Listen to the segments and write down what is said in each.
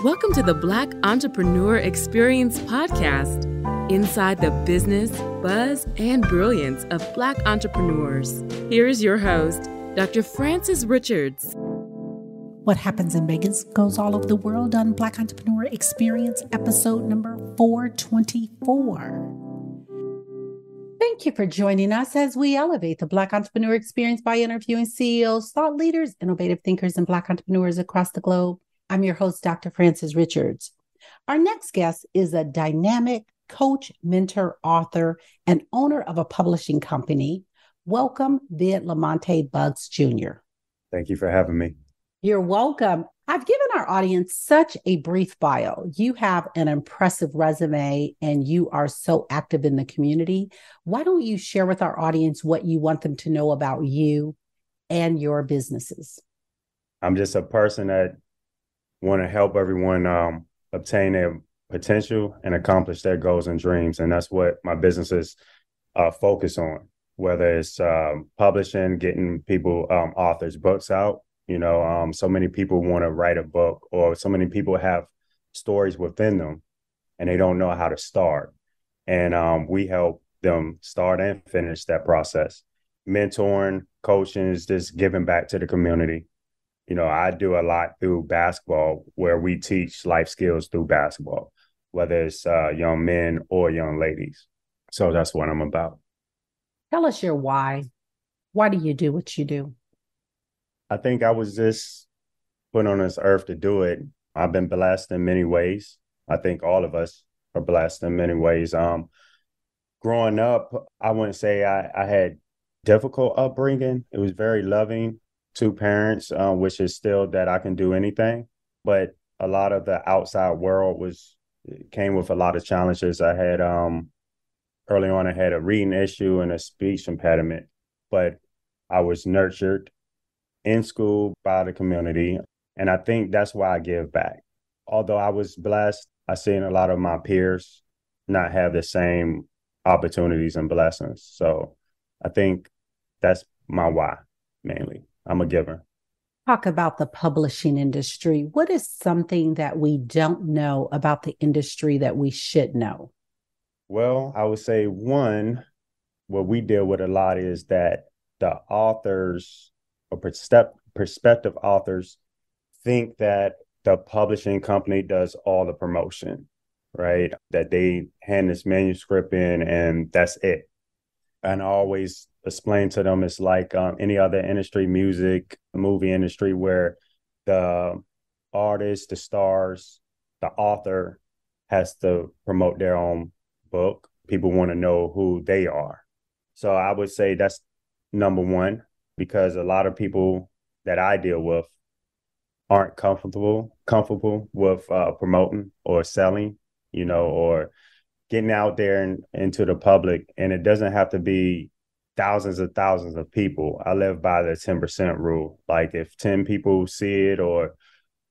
Welcome to the Black Entrepreneur Experience podcast, inside the business, buzz, and brilliance of Black entrepreneurs. Here's your host, Dr. Frances Richards. What happens in Vegas goes all over the world on Black Entrepreneur Experience, episode number 424. Thank you for joining us as we elevate the Black Entrepreneur Experience by interviewing CEOs, thought leaders, innovative thinkers, and Black entrepreneurs across the globe. I'm your host, Dr. Frances Richards. Our next guest is a dynamic coach, mentor, author, and owner of a publishing company. Welcome, Vid Lamonte Buggs Jr. Thank you for having me. You're welcome. I've given our audience such a brief bio. You have an impressive resume and you are so active in the community. Why don't you share with our audience what you want them to know about you and your businesses? I'm just a person that want to help everyone obtain their potential and accomplish their goals and dreams. And that's what my businesses focus on, whether it's publishing, getting people, authors' books out. So many people want to write a book, or so many people have stories within them and they don't know how to start. And we help them start and finish that process. Mentoring, coaching is just giving back to the community. I do a lot through basketball, where we teach life skills through basketball, whether it's young men or young ladies. So that's what I'm about. Tell us your why. Why do you do what you do? I think I was just put on this earth to do it. I've been blessed in many ways. I think all of us are blessed in many ways. Growing up, I wouldn't say I had difficult upbringing. It was very loving. Two parents, which is still that I can do anything. But a lot of the outside world came with a lot of challenges. I had early on, I had a reading issue and a speech impediment, but I was nurtured in school by the community. And I think that's why I give back. Although I was blessed, I seen a lot of my peers not have the same opportunities and blessings. So I think that's my why, mainly. I'm a giver. Talk about the publishing industry. What is something that we don't know about the industry that we should know? Well, I would say one, what we deal with a lot is that the authors or prospective authors think that the publishing company does all the promotion, right? That they hand this manuscript in and that's it. And I always explain to them it's like any other industry, music, movie industry, where the artist, the stars, the author has to promote their own book. People want to know who they are. So I would say that's number one, because a lot of people that I deal with aren't comfortable with promoting or selling, or getting out there and into the public. And it doesn't have to be thousands of people. I live by the 10% rule. Like if 10 people see it or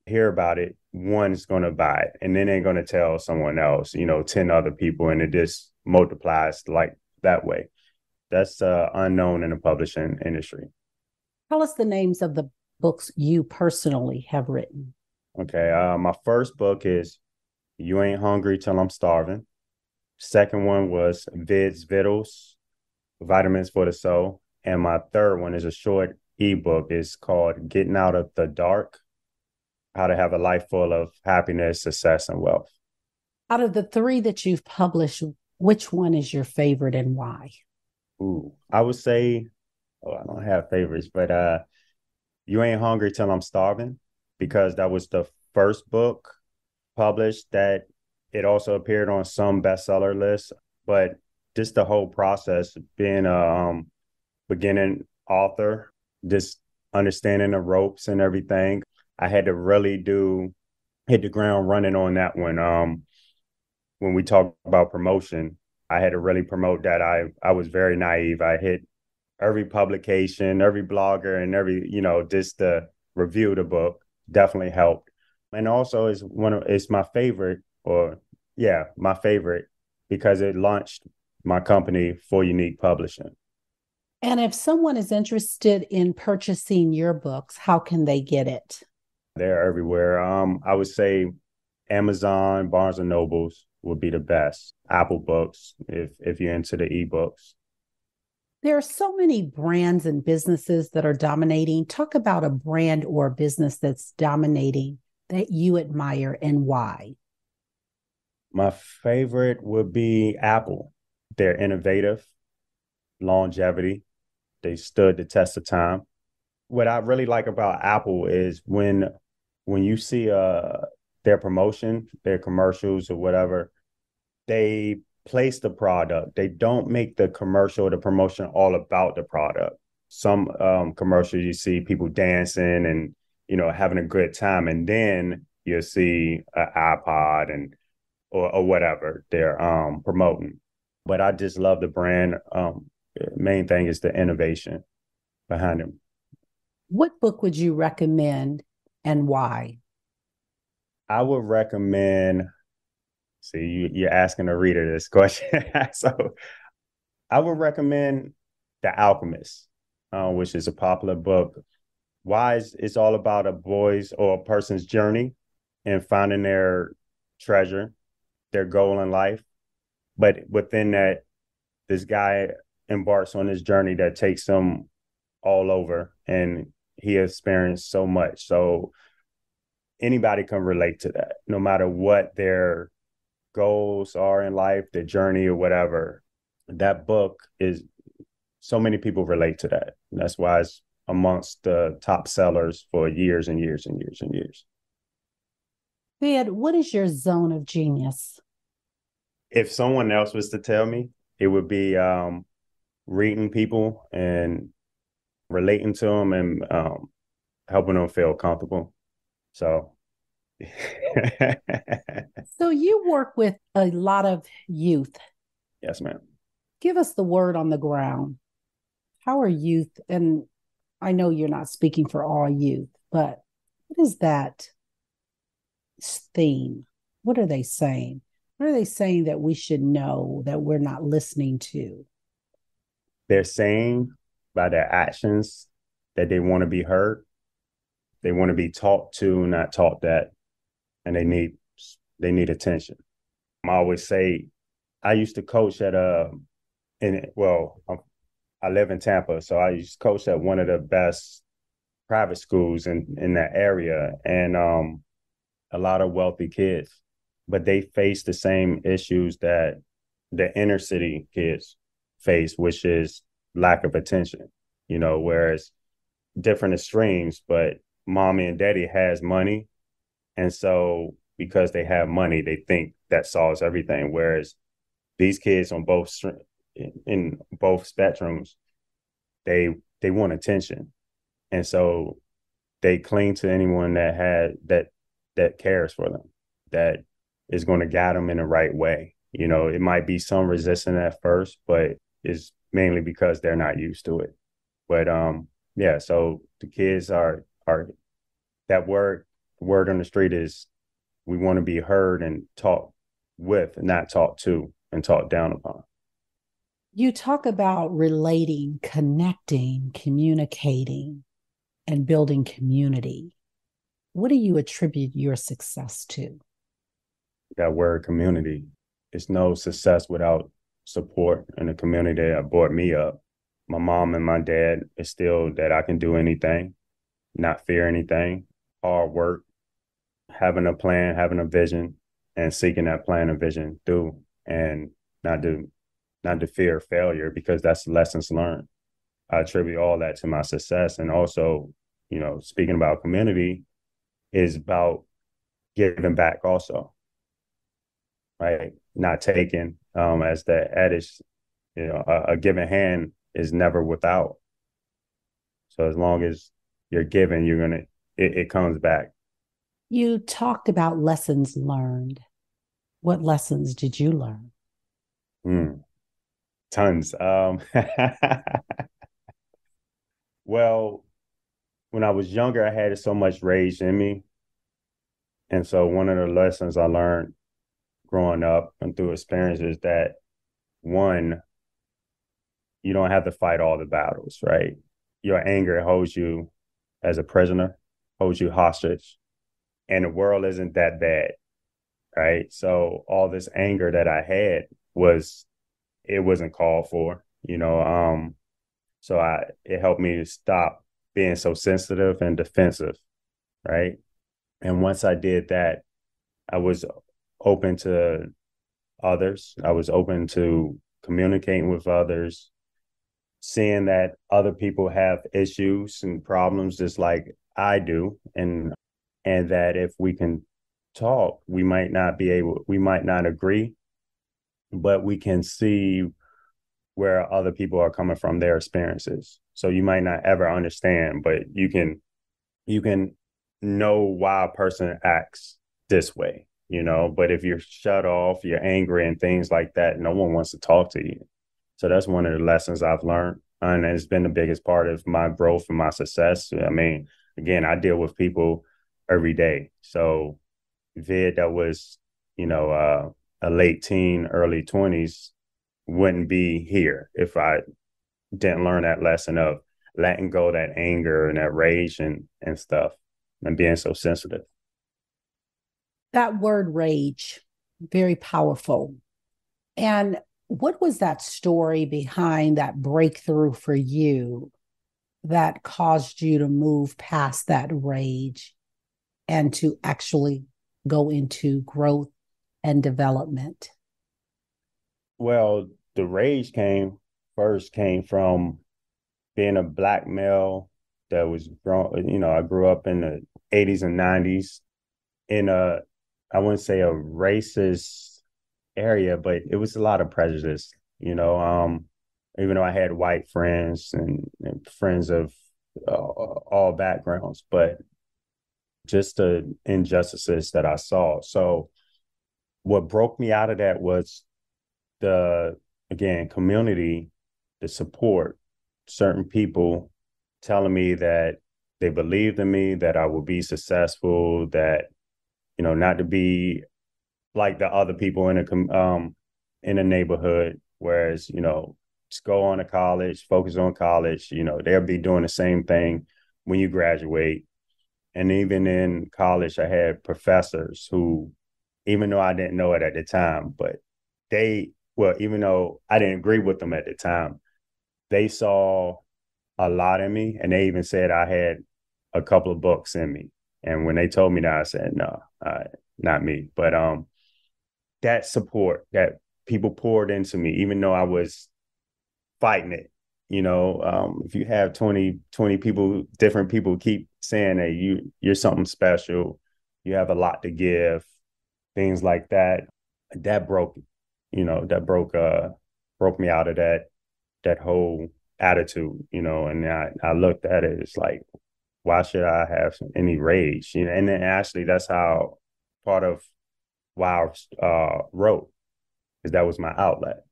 hear about it, one's going to buy it. And then they're going to tell someone else, 10 other people. And it just multiplies like that way. That's unknown in the publishing industry. Tell us the names of the books you personally have written. Okay. My first book is You Ain't Hungry Till I'm Starving. Second one was Vid's Vittles, Vitamins for the Soul. And my third one is a short ebook. It's called Getting Out of the Dark, How to Have a Life Full of Happiness, Success, and Wealth. Out of the three that you've published, which one is your favorite and why? I would say, I don't have favorites, but You Ain't Hungry Till I'm Starving, because that was the first book published that it also appeared on some bestseller lists. But just the whole process, being a beginning author, just understanding the ropes and everything, I had to really hit the ground running on that one. When we talk about promotion, I had to really promote that. I was very naive. I hit every publication, every blogger, and every, just to review the book definitely helped. And also it's my favorite, my favorite, because it launched my company for Unique Publishing. And if someone is interested in purchasing your books, how can they get it? They're everywhere. I would say Amazon, Barnes and Nobles would be the best. Apple Books, if you're into the ebooks. There are so many brands and businesses that are dominating. Talk about a brand or a business that's dominating that you admire and why. My favorite would be Apple. They're innovative, longevity. They stood the test of time. What I really like about Apple is when you see their promotion, their commercials or whatever, they place the product. They don't make the commercial or the promotion all about the product. Some commercials you see people dancing and having a good time, and then you'll see an iPod and or whatever they're promoting. But I just love the brand. Main thing is the innovation behind them. What book would you recommend and why? I would recommend. See, you're asking a reader this question, so I would recommend The Alchemist, which is a popular book. Why it's all about a boy's or a person's journey and finding their treasure, their goal in life. But within that, this guy embarks on this journey that takes him all over, and he experienced so much. So anybody can relate to that, no matter what their goals are in life, their journey or whatever. That book is, so many people relate to that. And that's why it's amongst the top sellers for years and years and years and years. Ed, what is your zone of genius? If someone else was to tell me, it would be reading people and relating to them and helping them feel comfortable. So So you work with a lot of youth. yes, ma'am. Give us the word on the ground. How are youth? And I know you're not speaking for all youth, but what is that theme? What are they saying? What are they saying that we should know that we're not listening to? They're saying by their actions that they want to be heard. They want to be talked to, not taught that, and they need attention. I always say, I used to coach at I live in Tampa, so I used to coach at one of the best private schools in that area, and a lot of wealthy kids, but they face the same issues that the inner city kids face, which is lack of attention. Whereas different extremes, but mommy and daddy has money, and so because they have money, they think that solves everything. Whereas these kids on in both spectrums, they want attention, and so they cling to anyone that cares for them, that is going to guide them in the right way. It might be some resistance at first, but it's mainly because they're not used to it. But yeah, so the kids are that word on the street is, we want to be heard and talked with, not talked to and talked down upon. You talk about relating, connecting, communicating, and building community. What do you attribute your success to? That word community. It's no success without support in the community that brought me up. My mom and my dad instilled that I can do anything, not fear anything, hard work, having a plan, having a vision, and seeking that plan and vision through, and not to fear failure, because that's lessons learned. I attribute all that to my success. And also, speaking about community is about giving back also, right? Not taking, as the adage, a given hand is never without. So as long as you're giving, it comes back. You talked about lessons learned. What lessons did you learn? Tons. Well, when I was younger, I had so much rage in me. And so one of the lessons I learned growing up and through experiences that, one, you don't have to fight all the battles, right? Your anger holds you as a prisoner, holds you hostage, and the world isn't that bad. right? So all this anger that I had was, it wasn't called for, so it helped me to stop being so sensitive and defensive, right? And once I did that, I was open to others. I was open to communicating with others, seeing that other people have issues and problems just like I do, and that if we can talk, we might not agree, but we can see where other people are coming from, their experiences. So you might not ever understand, but you can know why a person acts this way, but if you're shut off, you're angry and things like that, no one wants to talk to you. So that's one of the lessons I've learned. And it's been the biggest part of my growth and my success. I mean, again, I deal with people every day. So Vid, that was, a late teen, early 20s, wouldn't be here if I didn't learn that lesson of letting go that anger and that rage and stuff, and being so sensitive. That word rage, very powerful. And what was that story behind that breakthrough for you that caused you to move past that rage and to actually go into growth and development? Well, the rage came from being a Black male that was grown. I grew up in the 80s and 90s in I wouldn't say a racist area, but it was a lot of prejudice, even though I had white friends and friends of all backgrounds, but just the injustices that I saw. So what broke me out of that was the, again, community, the support, certain people telling me that they believed in me, that I would be successful, that, not to be like the other people in a neighborhood, whereas, just go on to college, focus on college, they'll be doing the same thing when you graduate. And even in college, I had professors who, even though I didn't know it at the time, but even though I didn't agree with them at the time, they saw a lot in me. And they even said I had a couple of books in me. And when they told me that, I said, no, not me. But that support that people poured into me, even though I was fighting it, if you have 20 people, different people keep saying that you're something special, you have a lot to give, things like that, that broke, broke me out of that whole attitude, and I looked at it, it's like, why should I have any rage? And then actually that's how part of why I wrote, because that was my outlet.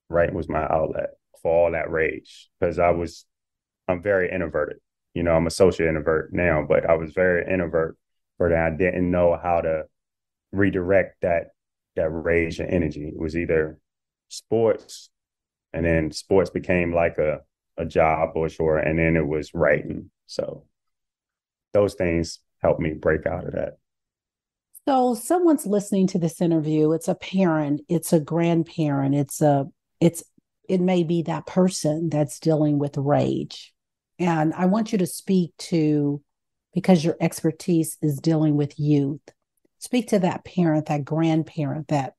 Writing was my outlet for all that rage, because I'm very introverted. I'm a social introvert now, but I was very introvert, but I didn't know how to redirect that rage and energy. It was either sports, and then sports became like a job or sure, and then it was writing. So those things helped me break out of that. So someone's listening to this interview, it's a parent, it's a grandparent, it may be that person that's dealing with rage. And I want you to speak to, because your expertise is dealing with youth, speak to that parent, that grandparent that's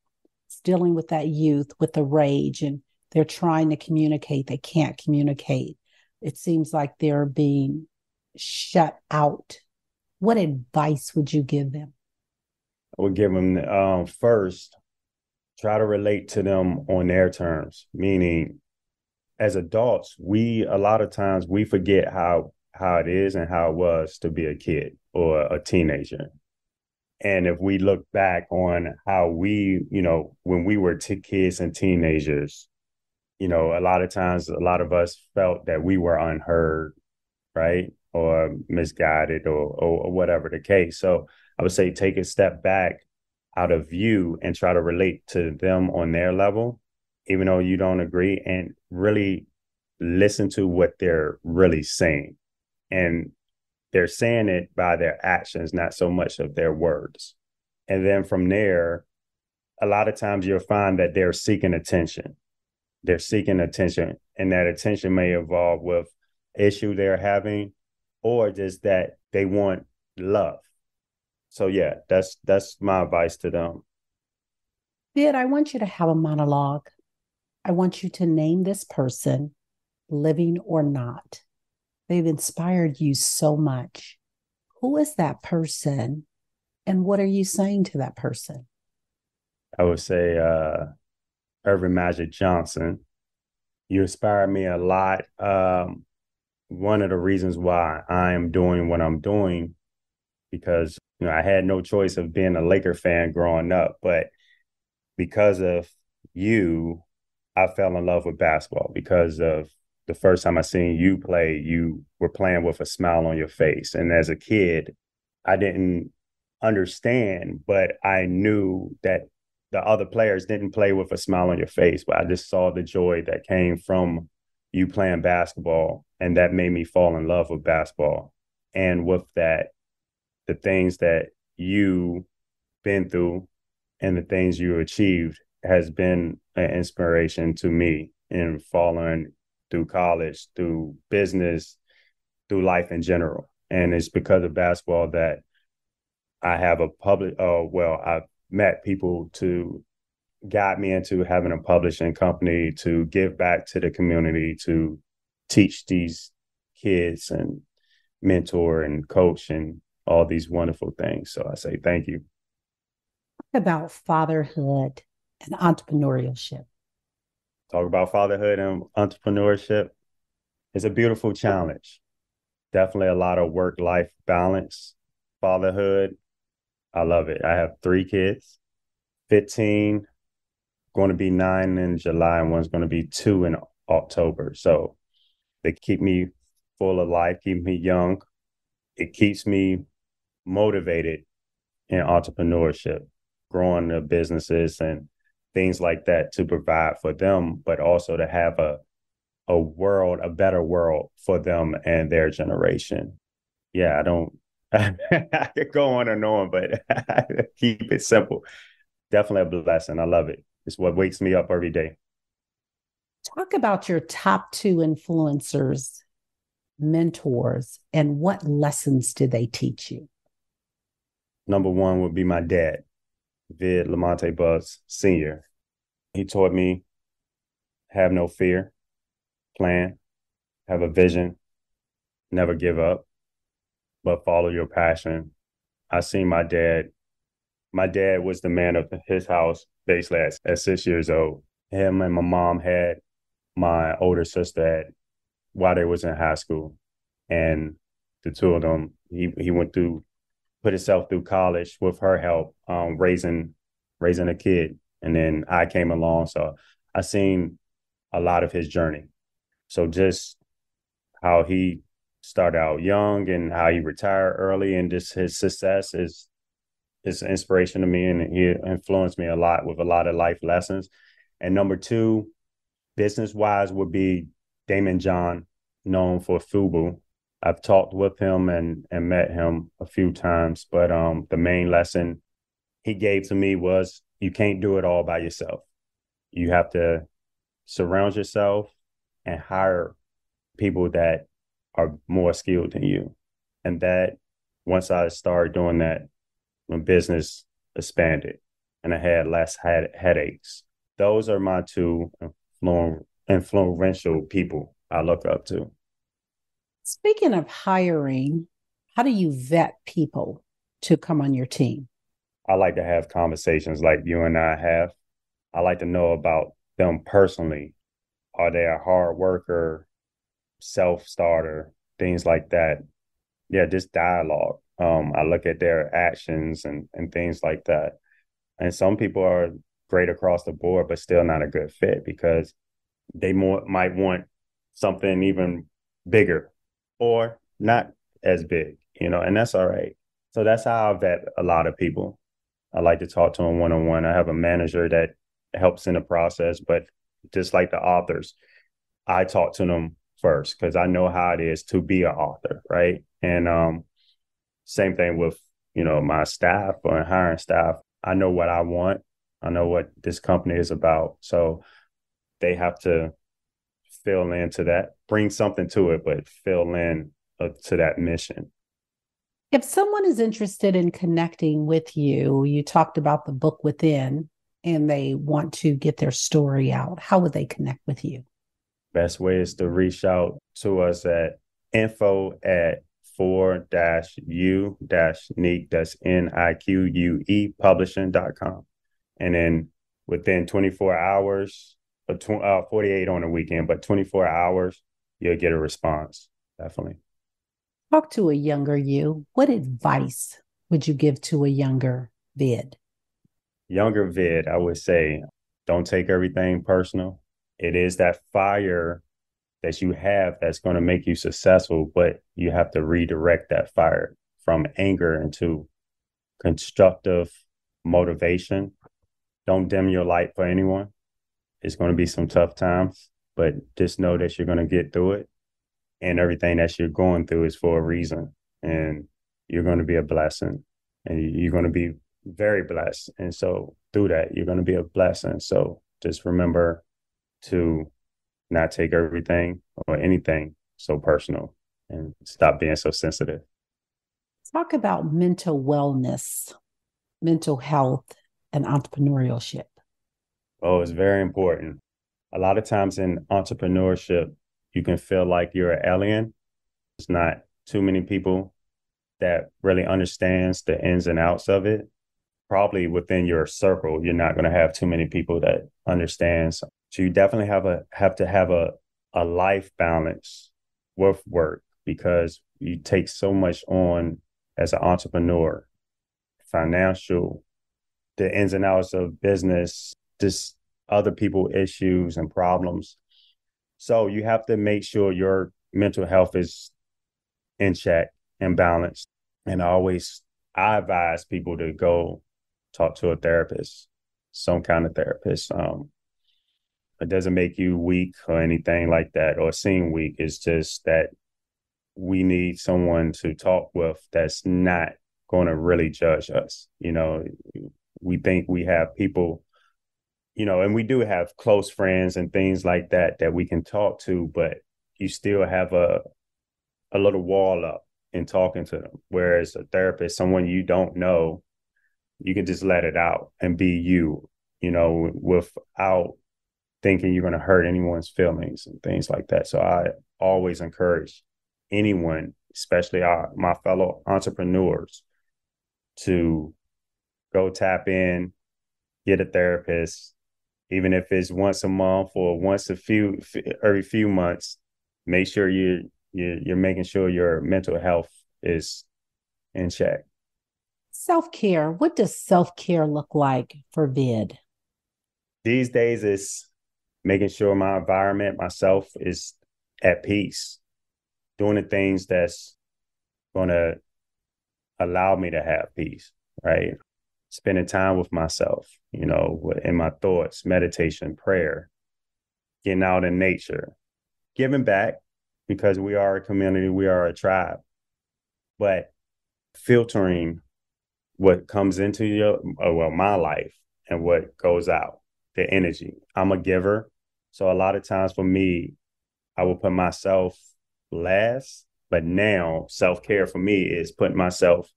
dealing with that youth with the rage, and they're trying to communicate, they can't communicate. It seems like they're being shut out. What advice would you give them? I would give them, first, try to relate to them on their terms, meaning as adults, a lot of times we forget how it is and how it was to be a kid or a teenager. And if we look back on how when we were kids and teenagers, a lot of times, a lot of us felt that we were unheard, right? Or misguided or whatever the case. So I would say take a step back out of you and try to relate to them on their level, even though you don't agree, and really listen to what they're really saying. And they're saying it by their actions, not so much of their words. And then from there, a lot of times you'll find that they're seeking attention. They're seeking attention, and that attention may involve with issue they're having, or just that they want love. So yeah, that's my advice to them. Vid, I want you to have a monologue. I want you to name this person, living or not. They've inspired you so much. Who is that person? And what are you saying to that person? I would say Irvin Magic Johnson. You inspire me a lot. One of the reasons why I am doing what I'm doing, because I had no choice of being a Laker fan growing up, but because of you, I fell in love with basketball. Because of the first time I seen you play, you were playing with a smile on your face. And as a kid, I didn't understand, but I knew that the other players didn't play with a smile on your face, but I just saw the joy that came from you playing basketball. And that made me fall in love with basketball. And with that, the things that you been through and the things you achieved has been an inspiration to me in following through college, through business, through life in general. And it's because of basketball that I have I've met people to guide me into having a publishing company, to give back to the community, to teach these kids and mentor and coach and all these wonderful things. So I say thank you. About fatherhood and entrepreneurship. Talk about fatherhood and entrepreneurship. It's a beautiful challenge. Definitely a lot of work-life balance. Fatherhood, I love it. I have 3 kids, 15, going to be 9 in July, and one's going to be 2 in October. So they keep me full of life, keep me young. It keeps me motivated in entrepreneurship, growing the businesses and things like that to provide for them, but also to have a better world for them and their generation. Yeah, I could go on and on, but keep it simple. Definitely a blessing. I love it. It's what wakes me up every day. Talk about your top 2 influencers, mentors, and what lessons did they teach you? Number 1 would be my dad, Vid Lamonte Buzz Sr. He taught me have no fear, plan, have a vision, never give up, but follow your passion. I seen my dad. My dad was the man of his house basically at 6 years old. Him and my mom had my older sister while they was in high school. And the two of them, he put himself through college with her help, raising a kid. And then I came along. So I seen a lot of his journey. So just how he started out young and how he retired early, and just his success is an inspiration to me, and he influenced me a lot with a lot of life lessons. And number 2, business-wise, would be Damon John, known for FUBU. I've talked with him and met him a few times, but the main lesson he gave to me was you can't do it all by yourself. You have to surround yourself and hire people that are more skilled than you. And that once I started doing that, my business expanded and I had less headaches. Those are my 2 influential people I look up to. Speaking of hiring, how do you vet people to come on your team? I like to have conversations like you and I have. I like to know about them personally. Are they a hard worker, self-starter, things like that? Yeah, just dialogue. I look at their actions and things like that. And some people are great across the board, but still not a good fit because they might want something even bigger or not as big, and that's all right. So that's how I vet a lot of people. I like to talk to them one-on-one. I have a manager that helps in the process, but just like the authors, I talk to them first because I know how it is to be an author, right? And same thing with, my staff or hiring staff. I know what I want I know what this company is about. So they have to fill into that, bring something to it, but fill in to that mission. If someone is interested in connecting with you, you talked about the book Within, and they want to get their story out, how would they connect with you? Best way is to reach out to us at info@4-u-neek, that's NIQUE publishing.com. And then within 24 hours, 48 on the weekend, but 24 hours, you'll get a response. Definitely. Talk to a younger you. What advice would you give to a younger Vid? Younger Vid, I would say, don't take everything personal. It is that fire that you have that's going to make you successful, but you have to redirect that fire from anger into constructive motivation. Don't dim your light for anyone. It's going to be some tough times, but just know that you're going to get through it. And everything that you're going through is for a reason. And you're going to be a blessing. And you're going to be very blessed. And so through that, you're going to be a blessing. So just remember to not take everything or anything so personal and stop being so sensitive. Talk about mental wellness, mental health, and entrepreneurship. Oh, it's very important. A lot of times in entrepreneurship, you can feel like you're an alien. It's not too many people that really understands the ins and outs of it. Probably within your circle, you're not going to have too many people that understands. So you definitely have to have a life balance with work, because you take so much on as an entrepreneur, financial, the ins and outs of business, just other people issues and problems. So you have to make sure your mental health is in check and balanced. And I advise people to go talk to a therapist, some kind of therapist. It doesn't make you weak or anything like that, or seem weak. It's just that we need someone to talk with that's not going to really judge us. We think we have people, and we do have close friends and things like that we can talk to, but you still have a little wall up in talking to them. Whereas a therapist, someone you don't know, you can just let it out and be you, without thinking you're going to hurt anyone's feelings and things like that. So I always encourage anyone, especially my fellow entrepreneurs, to go tap in, get a therapist, even if it's once a month or every few months. Make sure you're making sure your mental health is in check. Self-care. What does self-care look like for Vid? These days, it's making sure my environment, myself, is at peace, doing the things that's going to allow me to have peace, right? Spending time with myself, in my thoughts, meditation, prayer, getting out in nature, giving back, because we are a community, we are a tribe, but filtering what comes into my life and what goes out, the energy. I'm a giver. So a lot of times for me, I will put myself last, but now self-care for me is putting myself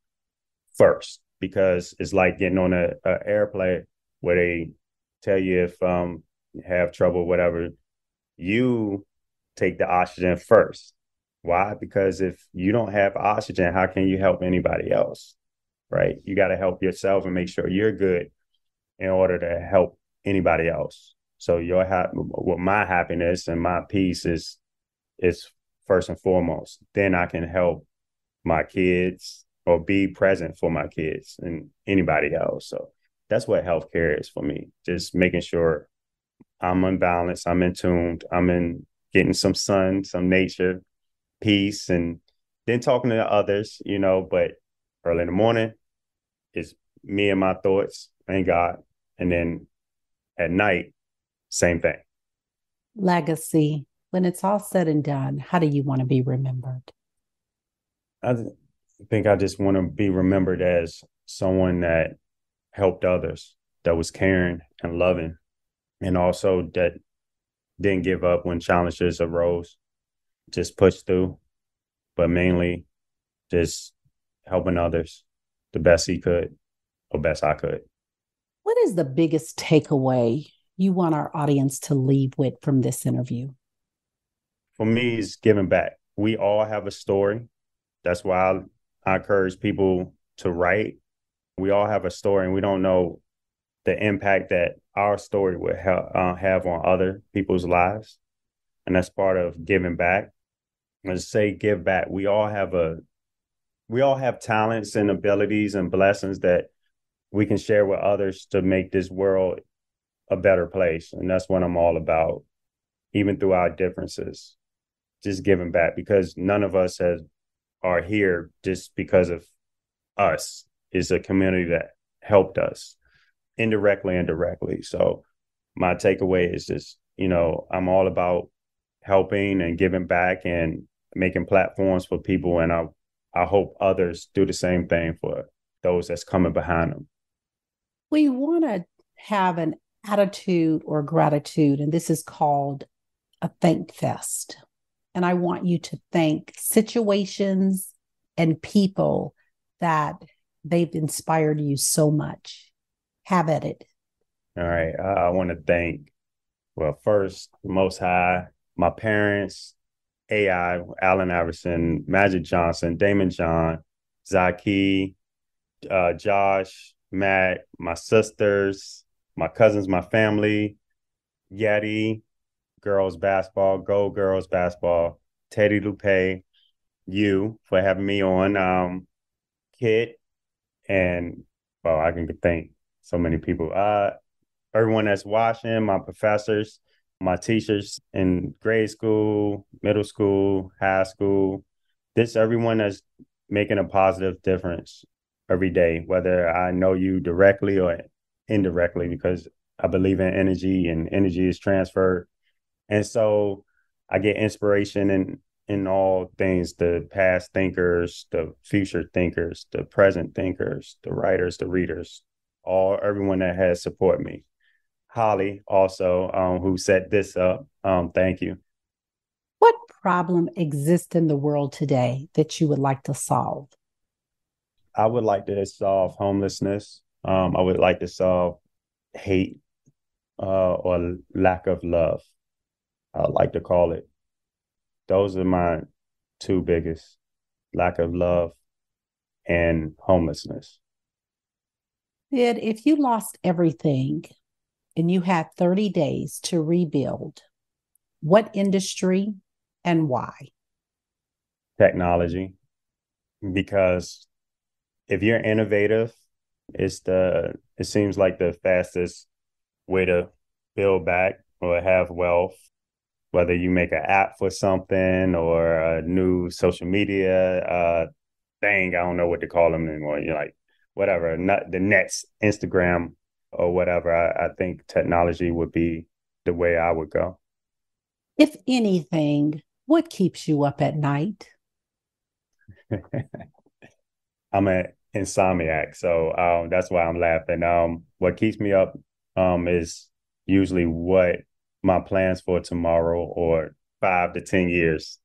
first, because it's like getting on a airplane where they tell you if you have trouble, whatever, you take the oxygen first. Why? Because if you don't have oxygen, how can you help anybody else? Right? You got to help yourself and make sure you're good in order to help anybody else. So my happiness and my peace is first and foremost. Then I can help my kids or be present for my kids and anybody else. So that's what healthcare is for me. Just making sure I'm in balance, I'm in tuned, I'm in getting some sun, some nature, peace, and then talking to others, but early in the morning is me and my thoughts and God. And then at night, same thing. Legacy. When it's all said and done, how do you want to be remembered? I think I just want to be remembered as someone that helped others, that was caring and loving, and also that didn't give up when challenges arose, just pushed through, but mainly just helping others the best he could or best I could. What is the biggest takeaway you want our audience to leave with from this interview? For me, it's giving back. We all have a story. That's why I encourage people to write. We all have a story, and we don't know the impact that our story would have on other people's lives. And that's part of giving back. Let's say give back. We all have talents and abilities and blessings that we can share with others to make this world a better place. And that's what I'm all about, even through our differences, just giving back, because none of us are here just because of us. It's a community that helped us indirectly and directly. So my takeaway is just, I'm all about helping and giving back and making platforms for people. And I hope others do the same thing for those that's coming behind them. We want to have an attitude or gratitude, and this is called a thank fest. And I want you to thank situations and people that they've inspired you so much. Have at it. All right. I want to thank, well, first, Most High, my parents, AI, Allen Iverson, Magic Johnson, Damon John, Zaki, Josh, Matt, my sisters, my cousins, my family, Yeti, girls basketball, Go Girls basketball, Teddy Lupe, you for having me on, Kit, and well, I can thank so many people. Everyone that's watching, my professors, my teachers in grade school, middle school, high school, everyone that's making a positive difference every day, whether I know you directly or indirectly, because I believe in energy and energy is transferred. And so I get inspiration in all things, the past thinkers, the future thinkers, the present thinkers, the writers, the readers, everyone that has supported me. Holly also, who set this up. Thank you. What problem exists in the world today that you would like to solve? I would like to solve homelessness. I would like to solve hate or lack of love. I would like to call it. Those are my two biggest: lack of love and homelessness. Sid, if you lost everything and you had 30 days to rebuild, what industry and why? Technology, because if you're innovative, it seems like the fastest way to build back or have wealth, whether you make an app for something or a new social media thing. I don't know what to call them anymore. You're like, whatever, not the next Instagram or whatever. I think technology would be the way I would go. If anything, what keeps you up at night? I'm an insomniac, so that's why I'm laughing. What keeps me up is usually what my plans for tomorrow or 5 to 10 years.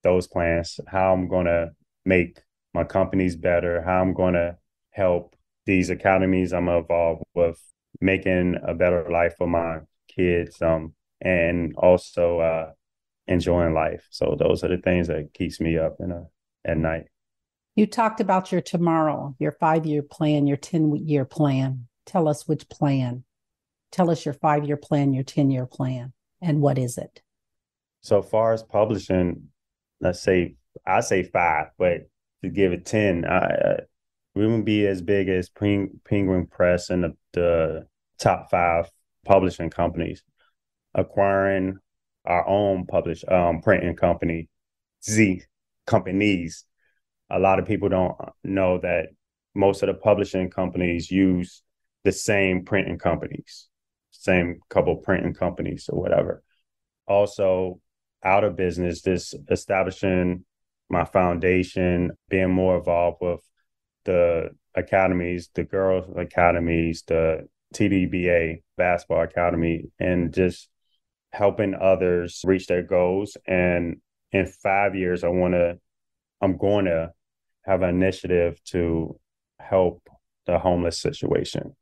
Those plans, how I'm gonna make my companies better, how I'm gonna help these academies I'm involved with, making a better life for my kids, and also enjoying life. So those are the things that keeps me up at night. You talked about your tomorrow, your 5-year plan, your 10-year plan. Tell us which plan. Tell us your 5-year plan, your 10-year plan, and what is it? So far as publishing, I say 5, but to give it 10, we wouldn't be as big as Penguin Press and the top 5 publishing companies. Acquiring our own printing company, Z companies. A lot of people don't know that most of the publishing companies use the same printing companies, same couple printing companies or whatever. Also, out of business, this establishing my foundation, being more involved with the academies, the girls academies, the TDBA basketball academy, and just helping others reach their goals. And in 5 years, I'm going to have an initiative to help the homeless situation.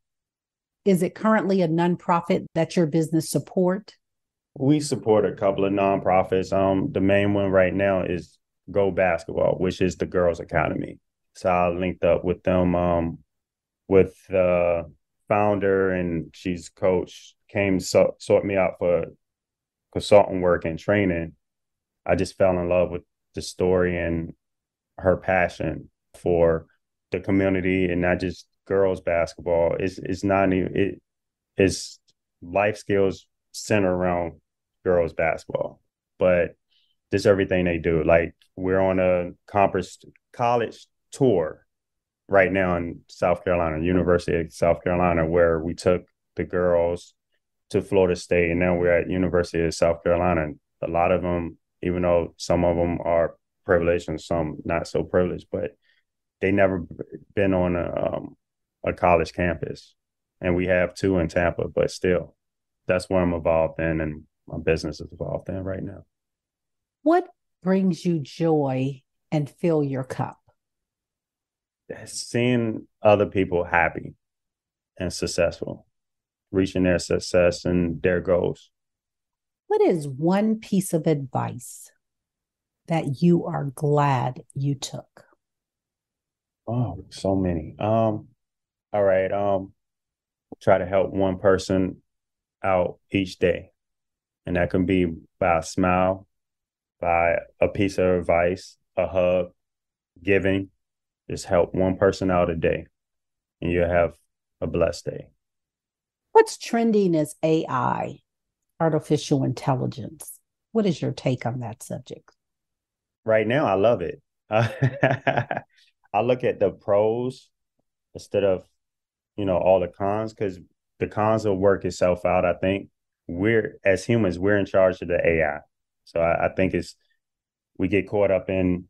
Is it currently a nonprofit that your business support? We support a couple of nonprofits. The main one right now is Go Basketball, which is the girls academy. So I linked up with them, with the founder, and she's coach, came sort me out for consultant work and training. I just fell in love with the story and her passion for the community, and not just girls basketball. It's not even it's life skills center around girls basketball, but just everything they do. Like, we're on a conference college tour right now in South Carolina, University of South Carolina, where we took the girls to Florida State, and now we're at University of South Carolina. A lot of them, even though some of them are privileged and some not so privileged, but they never been on a college campus. And we have two in Tampa, but still, that's what I'm involved in, and my business is involved in right now. What brings you joy and fill your cup? Seeing other people happy and successful, reaching their success and their goals. What is one piece of advice that you are glad you took? Oh, so many. All right. Try to help one person out each day. And that can be by a smile, by a piece of advice, a hug, giving. Just help one person out a day, and you'll have a blessed day. What's trending is AI, artificial intelligence. What is your take on that subject? Right now, I love it. I look at the pros instead of, all the cons, because the cons will work itself out. I think as humans, we're in charge of the AI. So I think we get caught up in,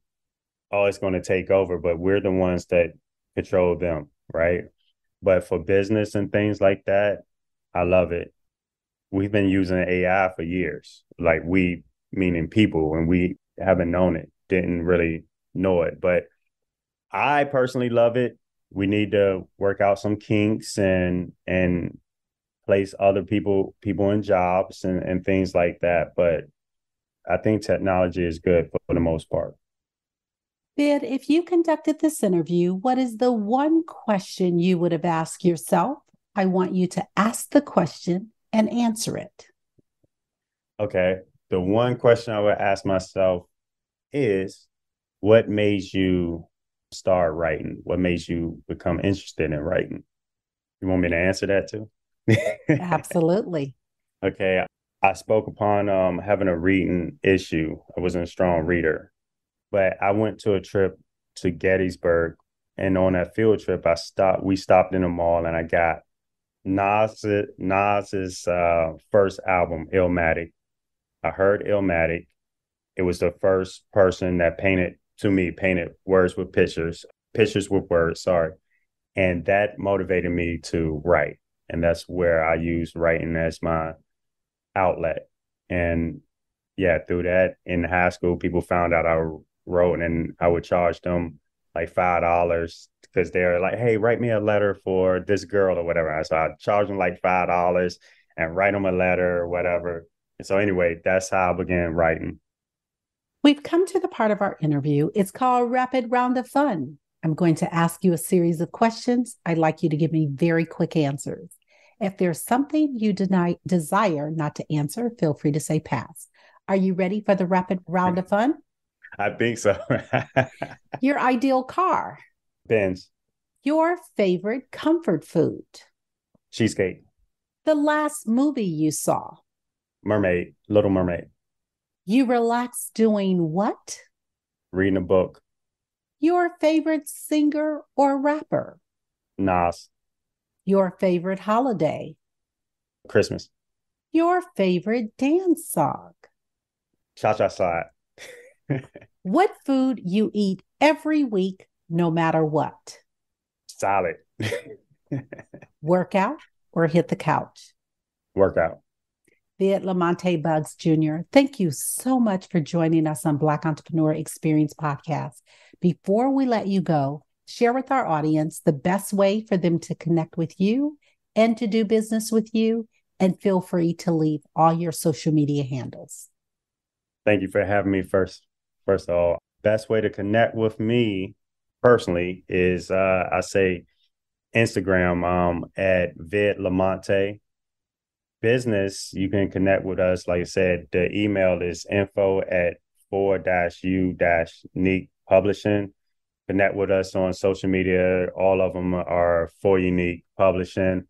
oh, it's going to take over, but we're the ones that control them, right? But for business and things like that, I love it. We've been using AI for years, like we, meaning people, and we haven't known it, didn't really know it. But I personally love it. We need to work out some kinks and place other people in jobs and things like that. But I think technology is good for the most part. Bid, if you conducted this interview, what is the one question you would have asked yourself? I want you to ask the question and answer it. Okay. The one question I would ask myself is, what made you start writing? What made you become interested in writing? You want me to answer that too? Absolutely. Okay. I spoke upon having a reading issue. I wasn't a strong reader, but I went to a trip to Gettysburg, and on that field trip, we stopped in a mall, and I got Nas's first album, Illmatic. I heard Illmatic. It was the first person that painted words with pictures with words, sorry. And that motivated me to write. And that's where I used writing as my outlet. And yeah, through that, in high school, people found out I wrote, and I would charge them like $5 because they're like, hey, write me a letter for this girl or whatever. So I charge them like $5 and write them a letter or whatever. And so anyway, that's how I began writing. We've come to the part of our interview. It's called Rapid Round of Fun. I'm going to ask you a series of questions. I'd like you to give me very quick answers. If there's something you desire not to answer, feel free to say pass. Are you ready for the rapid round of fun? I think so. Your ideal car? Benz. Your favorite comfort food? Cheesecake. The last movie you saw? Mermaid. Little Mermaid. You relax doing what? Reading a book. Your favorite singer or rapper? Nas. Your favorite holiday? Christmas. Your favorite dance song? Cha-cha slide. What food you eat every week, no matter what? Solid. Workout or hit the couch? Workout. Vid Lamonte Bugs Jr., thank you so much for joining us on Black Entrepreneur Experience Podcast. Before we let you go, share with our audience the best way for them to connect with you and to do business with you, and feel free to leave all your social media handles. Thank you for having me first. First of all, best way to connect with me personally is I say Instagram at Vid Lamonte. Business, you can connect with us. Like I said, the email is info@4-u-unique publishing. Connect with us on social media. All of them are For Unique Publishing.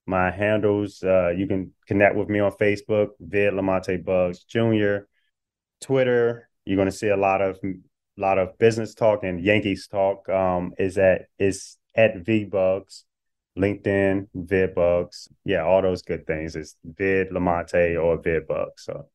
My handles, you can connect with me on Facebook, Vid Lamonte Bugs Jr. Twitter, you're going to see a lot of business talk and Yankees talk. Is at VBugs. LinkedIn, VidBugs. Yeah, all those good things. It's Vid Lamonte or VidBugs. So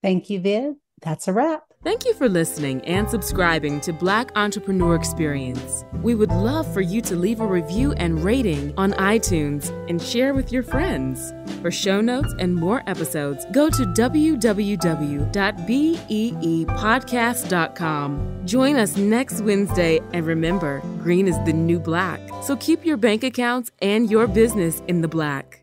thank you, Vid. That's a wrap. Thank you for listening and subscribing to Black Entrepreneur Experience. We would love for you to leave a review and rating on iTunes and share with your friends. For show notes and more episodes, go to www.beepodcast.com. Join us next Wednesday, and remember, green is the new black. So keep your bank accounts and your business in the black.